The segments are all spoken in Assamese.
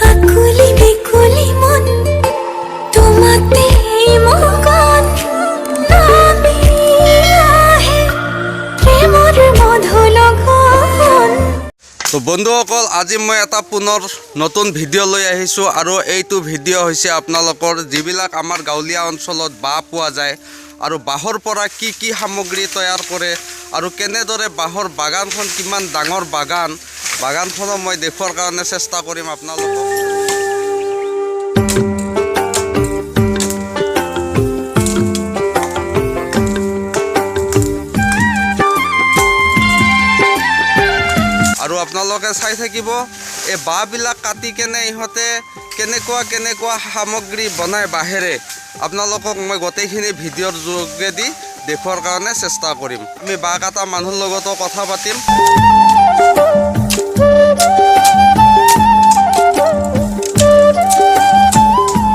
আকুলি বিকুলি মন তোমাতে মগন নামি আহে প্ৰেমৰ মধু লগন। তো বন্ধুসকল, আজি মই এটা পুনৰ নতুন ভিডিঅ' লৈ আহিছোঁ আৰু এইটো ভিডিঅ' হৈছে আপোনালোকৰ যিবিলাক আমাৰ গাঁৱলীয়া অঞ্চলত বাঁহ পোৱা যায় আৰু বাঁহৰ পৰা কি কি সামগ্ৰী তৈয়াৰ কৰে আৰু কেনেদৰে বাঁহৰ বাগানখন কিমান ডাঙৰ বাগানখনো মই দেখুৱাৰ কাৰণে চেষ্টা কৰিম আপোনালোকক। আৰু আপোনালোকে চাই থাকিব এই বাঁহবিলাক কাটি কেনে ইহঁতে কেনেকুৱা সামগ্ৰী বনায় বাঁহেৰে, আপোনালোকক মই গোটেইখিনি ভিডিঅ'ৰ যোগেদি দেখুৱাৰ কাৰণে চেষ্টা কৰিম। আমি বাঁহ কটা মানুহৰ লগতো কথা পাতিম।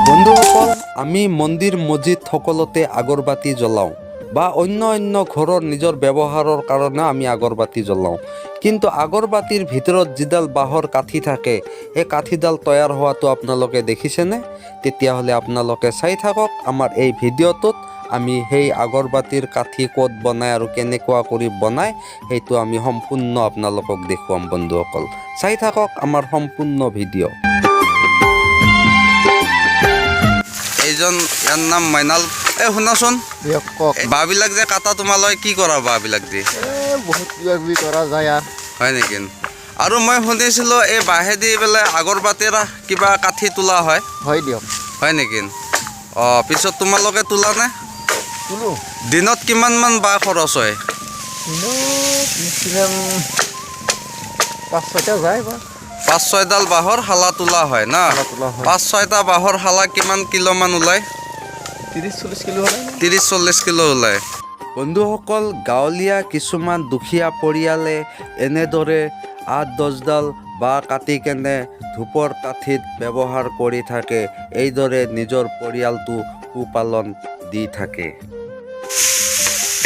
বন্ধুসকল, আমি মন্দিৰ মছজিদ সকলোতে আগৰবাতি জ্বলাওঁ বা অন্য ঘৰৰ নিজৰ ব্যৱহাৰৰ কাৰণে আমি আগৰবাতি জ্বলাওঁ, কিন্তু আগৰবাতিৰ ভিতৰত যিডাল বাঁহৰ কাঠি থাকে সেই কাঠিডাল তৈয়াৰ হোৱাটো আপোনালোকে দেখিছেনে? তেতিয়াহ'লে আপোনালোকে চাই থাকক আমাৰ এই ভিডিঅ'টোত। আমি সেই আগৰবাতিৰ কাঠি ক'ত বনায় আৰু কেনেকুৱা কৰি বনায় সেইটো আমি সম্পূৰ্ণ আপোনালোকক দেখুৱাম। বন্ধুসকল, চাই থাকক আমাৰ সম্পূৰ্ণ ভিডিঅ'। এইজন, ইয়াৰ নাম মইনাল। শুনাচোন, বাঁহবিলাক যে কাটা তোমালোকে কি কৰা? বাঁহবিলাক দি বহুত কিবা কিবি কৰা যায় আৰু। হয় নেকি? আৰু মই শুনিছিলোঁ এই বাঁহেদি পেলাই আগৰবাতিৰ কিবা কাঠি তোলা হয়। হয় দিয়ক। হয় নেকি? অঁ, পিছত তোমালোকে তোলা নে? তোলো। দিনত কিমানমান বাঁহ খৰচ হয়? মেক্সিমাম 5-6টা যায় বা 5-6ডাল বাঁহৰ শালা তোলা হয় না? 5-6টা বাঁহৰ শালা কিমান কিলোমান ওলায়? 30-40 কিলো হয়। 30-40 কিলো ওলায়। বন্ধুসকল, গাঁৱলীয়া কিছুমান দুখীয়া পৰিয়ালে এনেদৰে 8-10ডাল বাঁহ কাটি কেনে ধূপৰ কাঠিত ব্যৱহাৰ কৰি থাকে। এইদৰে নিজৰ পৰিয়ালটো পোহপালন দি থাকে।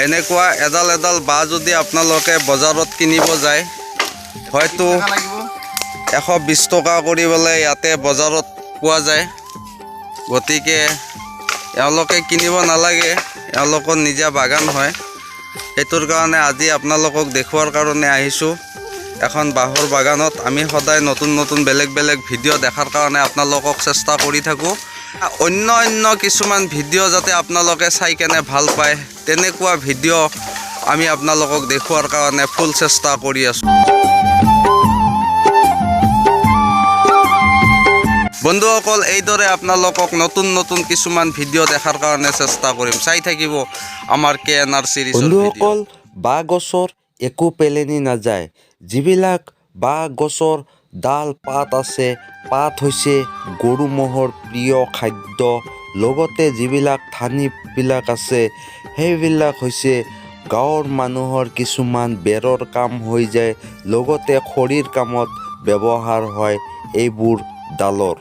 এনেকুৱা এডাল বাঁহ যদি আপোনালোকে বজাৰত কিনিব যায়, হয়তো 120 টকা কৰি পেলাই ইয়াতে বজাৰত পোৱা যায়। গতিকে এওঁলোকে কিনিব নালাগে, এওঁলোকৰ নিজা বাগান হয়। সেইটোৰ কাৰণে আজি আপোনালোকক দেখুৱাৰ কাৰণে আহিছোঁ এখন বাঁহৰ বাগানত। আমি সদায় নতুন বেলেগ ভিডিঅ' দেখাৰ কাৰণে আপোনালোকক চেষ্টা কৰি থাকোঁ। অন্য কিছুমান ভিডিঅ' যাতে আপোনালোকে চাই কেনে ভাল পায়, তেনেকুৱা ভিডিঅ' আমি আপোনালোকক দেখুৱাৰ কাৰণে ফুল চেষ্টা কৰি আছোঁ। বন্ধুসকল, এইদৰে আপোনালোকক নতুন কিছুমান ভিডিঅ' দেখাৰ কাৰণে চেষ্টা কৰিম। চাই থাকিব আমাৰ KNR চিৰিজ। বন্ধুসকল, বাঁহ গছৰ একো পেলনি নাযায়। যিবিলাক বাঁহ গছৰ ডাল পাত আছে, পাত হৈছে গৰু ম'হৰ প্ৰিয় খাদ্য। লগতে যিবিলাক ঠানিবিলাক আছে সেইবিলাক হৈছে গাঁৱৰ মানুহৰ কিছুমান বেৰৰ কাম হৈ যায়, লগতে খৰিৰ কামত ব্যৱহাৰ হয় এইবোৰ ডালৰ।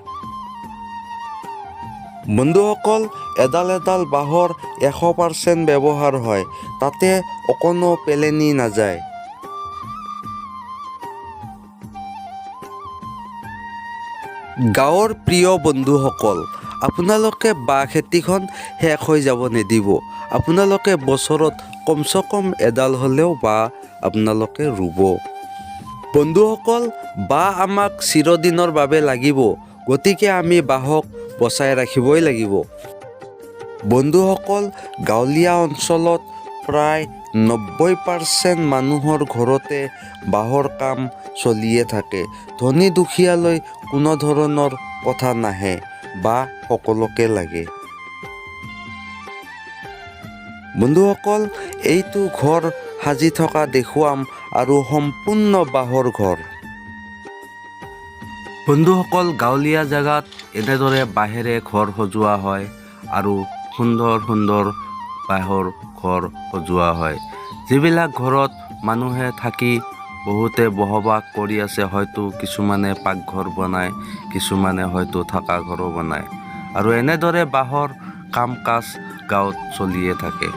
বন্ধুসকল, এডাল বাঁহৰ 100% ব্যৱহাৰ হয়, তাতে অকণো পেলনি নাযায়। গাঁৱৰ প্ৰিয় বন্ধুসকল, আপোনালোকে বাঁহ খেতিখন শেষ হৈ যাব নিদিব। আপোনালোকে বছৰত কমচে কম এডাল হ'লেও বাঁহ আপোনালোকে ৰুব। বন্ধুসকল, বাঁহ আমাক চিৰদিনৰ বাবে লাগিব, গতিকে আমি বাঁহক বচাই ৰাখিবই লাগিব। বন্ধুসকল, গাঁৱলীয়া অঞ্চলত প্ৰায় 90% মানুহৰ ঘৰতে বাঁহৰ কাম চলিয়ে থাকে। ধনী দুখীয়ালৈ কোনো ধৰণৰ কথা নাহে, বাঁহ সকলোকে লাগে। বন্ধুসকল, এইটো ঘৰ সাজি থকা দেখুৱাম আৰু সম্পূৰ্ণ বাঁহৰ ঘৰ। বন্ধুসকল, গাঁৱলীয়া জেগাত এনেদৰে বাঁহেৰে ঘৰ সজোৱা হয় আৰু সুন্দৰ বাঁহৰ ঘৰ সজোৱা হয়। যিবিলাক ঘৰত মানুহে থাকি বহুতে বসবাস কৰি আছে, হয়তো কিছুমানে পাকঘৰ বনায়, কিছুমানে হয়তো থকা ঘৰো বনায়, আৰু এনেদৰে বাঁহৰ কাম কাজ গাঁৱত চলিয়ে থাকে।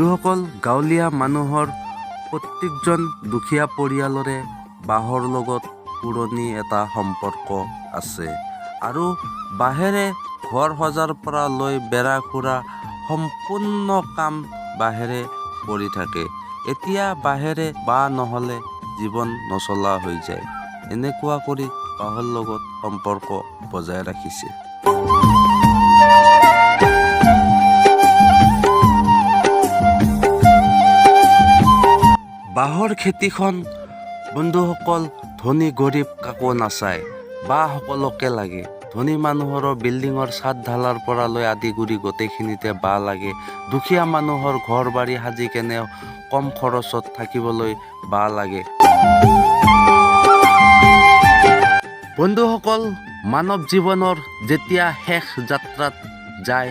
বন্ধুসকল, গাঁৱলীয়া মানুহৰ প্ৰত্যেকজন দুখীয়া পৰিয়ালৰে বাঁহৰ লগত পুৰণি এটা সম্পৰ্ক আছে আৰু বাঁহেৰে ঘৰ সজাৰ পৰা লৈ বেৰা খুৰা সম্পূৰ্ণ কাম বাঁহেৰে কৰি থাকে। এতিয়া বাঁহেৰে বাঁহ নহ'লে জীৱন নচলা হৈ যায়। এনেকুৱা কৰি বাঁহৰ লগত সম্পৰ্ক বজাই ৰাখিছে। বাঁহৰ খেতিখন বন্ধুসকল ধনী গৰীব কাকো নাচায়, বাঁহ সকলোকে লাগে। ধনী মানুহৰ বিল্ডিঙৰ ছাদ ঢালাৰ পৰা লৈ আদি কৰি গোটেইখিনিতে বাঁহ লাগে। দুখীয়া মানুহৰ ঘৰ বাৰী সাজি কেনে কম খৰচত থাকিবলৈ বাঁহ লাগে। বন্ধুসকল, মানৱ জীৱনৰ যেতিয়া শেষ যাত্ৰাত যায়,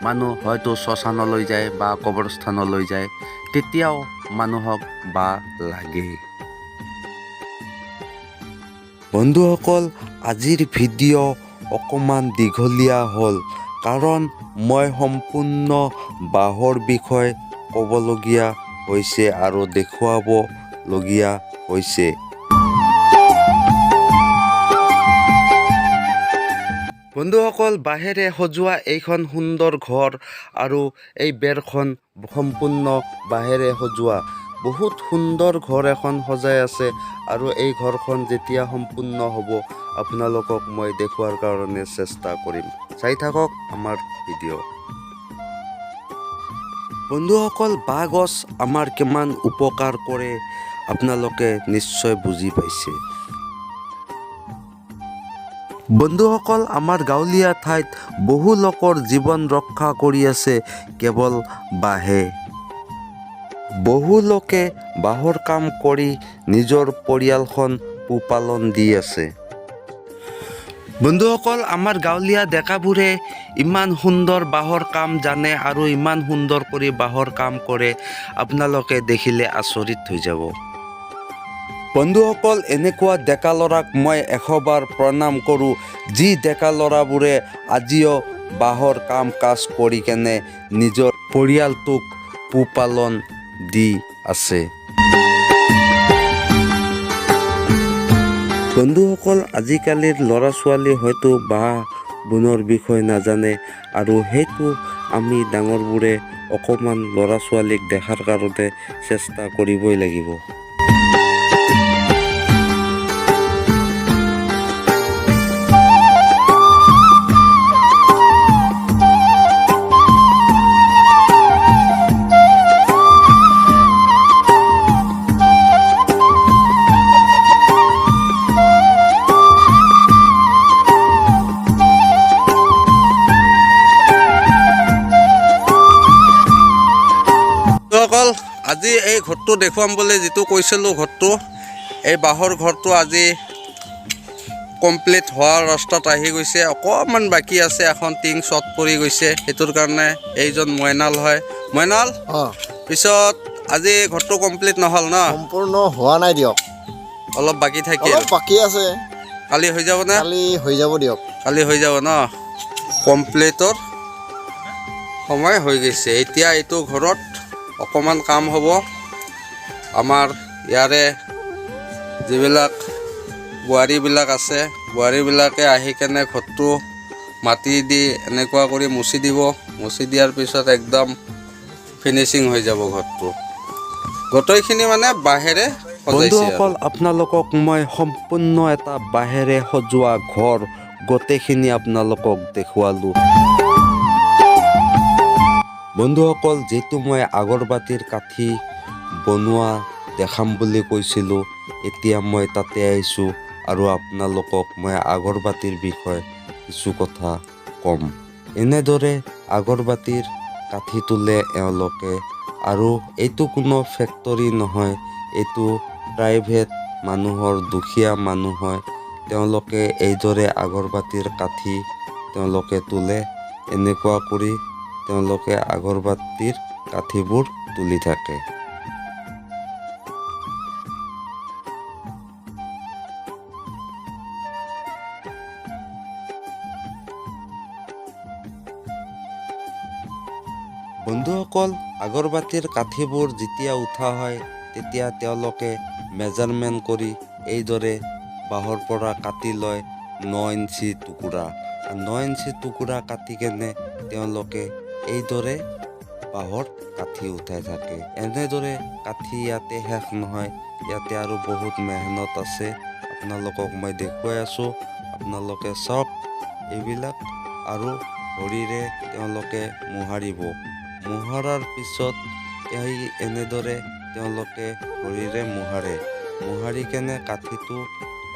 মানুহ হয়তো শ্মশানলৈ যায় বা কবৰস্থানলৈ যায়, তেতিয়াও মানুহক বাঁহ লাগে। বন্ধুসকল, আজিৰ ভিডিঅ' অকণমান দীঘলীয়া হ'ল, কাৰণ মই সম্পূৰ্ণ বাঁহৰ বিষয়ে ক'বলগীয়া হৈছে আৰু দেখুৱাবলগীয়া হৈছে। বন্ধুসকল, বাঁহেৰে সজোৱা এইখন সুন্দৰ ঘৰ আৰু এই বেৰখন সম্পূৰ্ণ বাঁহেৰে সজোৱা। বহুত সুন্দৰ ঘৰ এখন সজাই আছে আৰু এই ঘৰখন যেতিয়া সম্পূৰ্ণ হ'ব আপোনালোকক মই দেখুৱাৰ কাৰণে চেষ্টা কৰিম। চাই থাকক আমাৰ ভিডিঅ'। বন্ধুসকল, বাঁহ গছ আমাৰ কিমান উপকাৰ কৰে আপোনালোকে নিশ্চয় বুজি পাইছে। বন্ধুসকল, আমাৰ গাঁৱলীয়া ঠাইত বহু লোকৰ জীৱন ৰক্ষা কৰি আছে কেৱল বাঁহে। বহু লোকে বাঁহৰ কাম কৰি নিজৰ পৰিয়ালখন পোহপালন দি আছে। বন্ধুসকল, আমাৰ গাঁৱলীয়া ডেকাবোৰে ইমান সুন্দৰ বাঁহৰ কাম জানে আৰু ইমান সুন্দৰ কৰি বাঁহৰ কাম কৰে, আপোনালোকে দেখিলে আচৰিত হৈ যাব। বন্ধুসকল, এনেকুৱা ডেকা ল'ৰাক মই 100 বাৰ প্ৰণাম কৰোঁ, যি ডেকা ল'ৰাবোৰে আজিও বাঁহৰ কাম কাজ কৰি কেনে নিজৰ পৰিয়ালটোক পোহপালন দি আছে। বন্ধুসকল, আজিকালিৰ ল'ৰা ছোৱালী হয়তো বাঁহ বনৰ বিষয়ে নাজানে আৰু সেইটো আমি ডাঙৰবোৰে অকণমান ল'ৰা ছোৱালীক দেখাৰ কাৰণে চেষ্টা কৰিবই লাগিব। আজি এই ঘৰটো দেখুৱাম বুলি যিটো কৈছিলোঁ, ঘৰটো এই বাঁহৰ ঘৰটো আজি কমপ্লিট হোৱাৰ ৰাস্তাত আহি গৈছে। অকণমান বাকী আছে, এখন টিং শ্বৰ্ট পৰি গৈছে, সেইটোৰ কাৰণে এইজন মইনাল হয়। মইনাল, পিছত আজি ঘৰটো কমপ্লিট নহ'ল ন? সম্পূৰ্ণ হোৱা নাই দিয়ক, অলপ বাকী থাকিল। বাকী আছে, কালি হৈ যাব নে? কালি হৈ যাব দিয়ক। কালি হৈ যাব ন? কমপ্লিটৰ সময় হৈ গৈছে। এতিয়া এইটো ঘৰত অকণমান কাম হ'ব। আমাৰ ইয়াৰে যিবিলাক বোৱাৰীবিলাক আছে, বোৱাৰীবিলাকে আহি কেনে ঘৰটো মাটি দি এনেকুৱা কৰি মুচি দিব। মুচি দিয়াৰ পিছত একদম ফিনিচিং হৈ যাব ঘৰটো। গোটেইখিনি মানে বাঁহেৰে সজাইছে। বন্ধুসকল, আপোনালোকক মই সম্পূৰ্ণ এটা বাঁহেৰে সজোৱা ঘৰ গোটেইখিনি আপোনালোকক দেখুৱালোঁ। বন্ধুসকল, যিটো মই আগৰবাতিৰ কাঠি বনোৱা দেখাম বুলি কৈছিলোঁ, এতিয়া মই তাতে আহিছোঁ আৰু আপোনালোকক মই আগৰবাতিৰ বিষয়ে কিছু কথা ক'ম। এনেদৰে আগৰবাতিৰ কাঠি তোলে এওঁলোকে, আৰু এইটো কোনো ফেক্টৰী নহয়, এইটো প্ৰাইভেট মানুহৰ, দুখীয়া মানুহ হয়। তেওঁলোকে এইদৰে আগৰবাতিৰ কাঠি তেওঁলোকে তোলে। এনেকুৱা কৰি তেওঁলোকে আগৰবাতিৰ কাঠিবোৰ তুলি থাকে। বন্ধুসকল, আগৰবাতিৰ কাঠিবোৰ যেতিয়া উঠা হয় তেতিয়া তেওঁলোকে মেজাৰমেণ্ট কৰি এইদৰে বাঁহৰ পৰা কাটি লয় 9 ইঞ্চি টুকুৰা। 9 ইঞ্চি টুকুৰা কাটি কেনে তেওঁলোকে এইদৰে বাঁহৰ কাঠি উঠাই থাকে। এনেদৰে কাঠি ইয়াতে শেষ নহয়, ইয়াতে আৰু বহুত মেহনত আছে। আপোনালোকক মই দেখুৱাই আছোঁ, আপোনালোকে চাওক। এইবিলাক আৰু ভৰিৰে তেওঁলোকে মোহাৰিব। মোহৰাৰ পিছত এনেদৰে তেওঁলোকে ভৰিৰে মোহাৰি কেনে কাঠিটো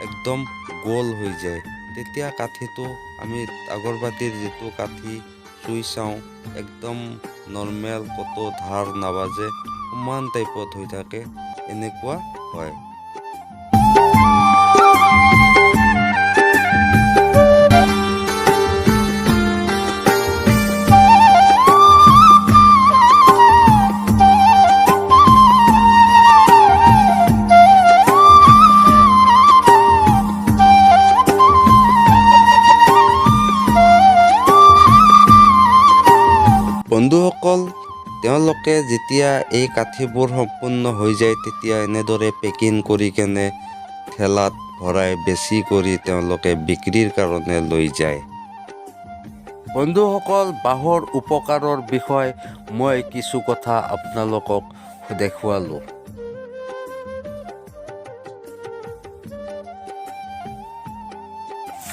একদম গোল হৈ যায়। তেতিয়া কাঠিটো আমি আগৰবাতিৰ যিটো কাঠি চুই চাওঁ, একদম নৰ্মেল, ক'তো ধাৰ নাবাজে, সমান টাইপত হৈ থাকে, এনেকুৱা হয়। বন্ধুসকল, তেওঁলোকে যেতিয়া এই কাঠিবোৰ সম্পূৰ্ণ হৈ যায় তেতিয়া এনেদৰে পেকিং কৰি কেনে ঠেলাত ভৰাই বেছি কৰি তেওঁলোকে বিক্ৰীৰ কাৰণে লৈ যায়। বন্ধুসকল, বাঁহৰ উপকাৰৰ বিষয়ে মই কিছু কথা আপোনালোকক দেখুৱালোঁ।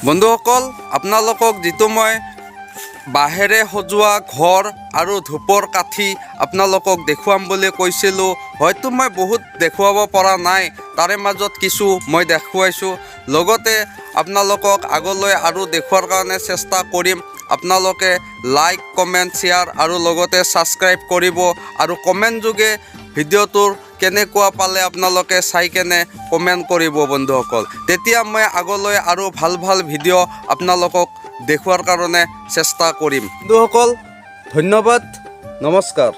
বন্ধুসকল, আপোনালোকক যিটো মই বাঁহেৰে সজোৱা ঘৰ আৰু ধূপৰ কাঠি আপোনালোকক দেখুৱাম বুলি কৈছিলোঁ, হয়তো মই বহুত দেখুৱাব পৰা নাই, তাৰে মাজত কিছু মই দেখুৱাইছোঁ। লগতে আপোনালোকক আগলৈ আৰু দেখুৱাৰ কাৰণে চেষ্টা কৰিম। আপোনালোকে লাইক, কমেণ্ট, শ্বেয়াৰ আৰু লগতে ছাবস্ক্ৰাইব কৰিব আৰু কমেণ্ট যোগে ভিডিঅ'টোৰ কেনেকুৱা পালে আপোনালোকে চাই কেনে কমেণ্ট কৰিব বন্ধুসকল। তেতিয়া মই আগলৈ আৰু ভাল ভাল ভিডিঅ' আপোনালোকক দেখুৱাৰ কাৰণে চেষ্টা কৰিম। বন্ধুসকল, ধন্যবাদ, নমস্কাৰ।